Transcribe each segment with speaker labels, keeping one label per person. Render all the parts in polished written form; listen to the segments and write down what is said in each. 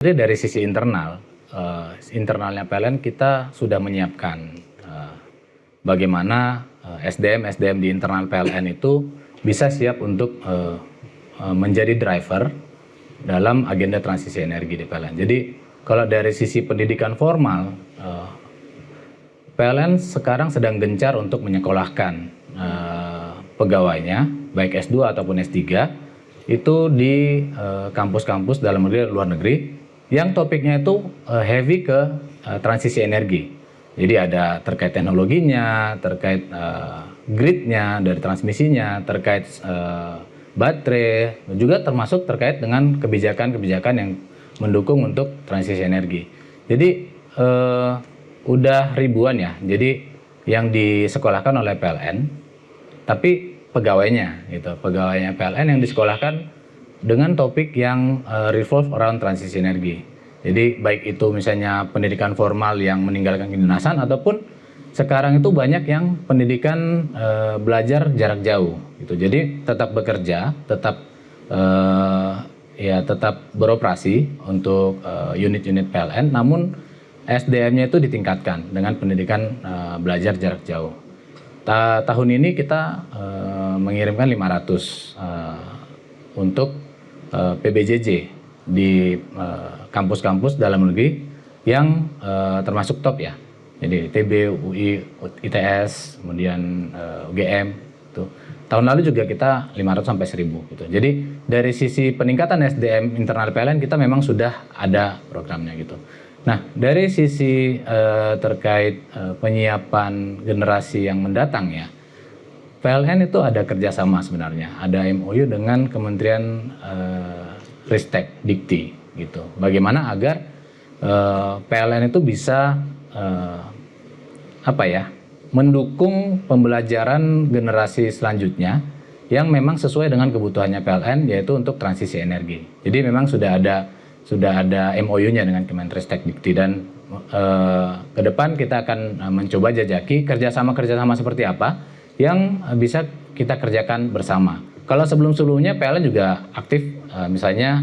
Speaker 1: Jadi dari sisi internal, internalnya PLN kita sudah menyiapkan bagaimana SDM di internal PLN itu bisa siap untuk menjadi driver dalam agenda transisi energi di PLN. Jadi kalau dari sisi pendidikan formal, PLN sekarang sedang gencar untuk menyekolahkan pegawainya, baik S2 ataupun S3, itu di kampus-kampus dalam negeri dan luar negeri, yang topiknya itu heavy ke transisi energi. Jadi ada terkait teknologinya, terkait gridnya, dari transmisinya, terkait baterai, juga termasuk terkait dengan kebijakan-kebijakan yang mendukung untuk transisi energi. Jadi udah ribuan ya, jadi yang disekolahkan oleh PLN, tapi pegawainya gitu, pegawainya PLN yang disekolahkan dengan topik yang revolve around transisi energi. Jadi baik itu misalnya pendidikan formal yang meninggalkan kedinasan, ataupun sekarang itu banyak yang pendidikan belajar jarak jauh gitu. Jadi tetap bekerja, tetap tetap beroperasi untuk unit-unit PLN, namun SDM-nya itu ditingkatkan dengan pendidikan belajar jarak jauh. Tahun ini kita mengirimkan 500 untuk PBJJ di kampus-kampus dalam negeri yang termasuk top ya. Jadi ITB, UI, ITS, kemudian UGM. Tuh. Tahun lalu juga kita 500 sampai 1000 gitu. Jadi dari sisi peningkatan SDM internal PLN kita memang sudah ada programnya gitu. Nah, dari sisi terkait penyiapan generasi yang mendatang ya, PLN itu ada kerjasama sebenarnya, ada MOU dengan Kementerian Ristek Dikti gitu. Bagaimana agar PLN itu bisa mendukung pembelajaran generasi selanjutnya yang memang sesuai dengan kebutuhannya PLN, yaitu untuk transisi energi. Jadi memang sudah ada MOU-nya dengan Kemenristek Dikti, dan ke depan kita akan mencoba jajaki kerjasama seperti apa yang bisa kita kerjakan bersama. Kalau sebelum-sebelumnya PLN juga aktif, misalnya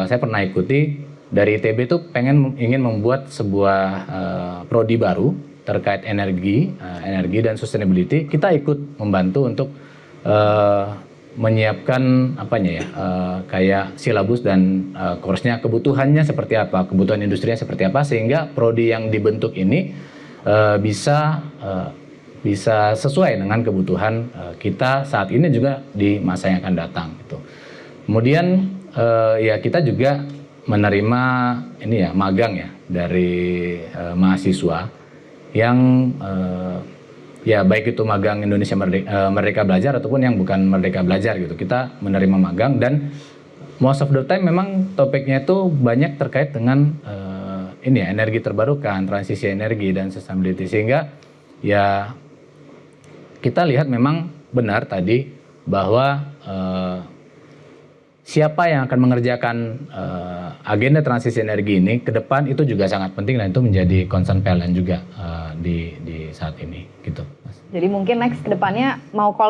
Speaker 1: saya pernah ikuti dari ITB itu ingin membuat sebuah prodi baru terkait energi dan sustainability. Kita ikut membantu untuk menyiapkan kayak silabus dan course-nya, kebutuhannya seperti apa, kebutuhan industrinya seperti apa, sehingga prodi yang dibentuk ini bisa sesuai dengan kebutuhan kita saat ini juga di masa yang akan datang gitu. Kemudian kita juga menerima magang ya dari mahasiswa yang baik itu magang Indonesia Merdeka Belajar ataupun yang bukan Merdeka Belajar gitu. Kita menerima magang, dan most of the time memang topiknya itu banyak terkait dengan energi terbarukan, transisi energi dan sustainability, sehingga ya kita lihat memang benar tadi bahwa siapa yang akan mengerjakan agenda transisi energi ini ke depan itu juga sangat penting, dan itu menjadi concern PLN juga di saat ini gitu.
Speaker 2: Jadi mungkin next ke depannya mau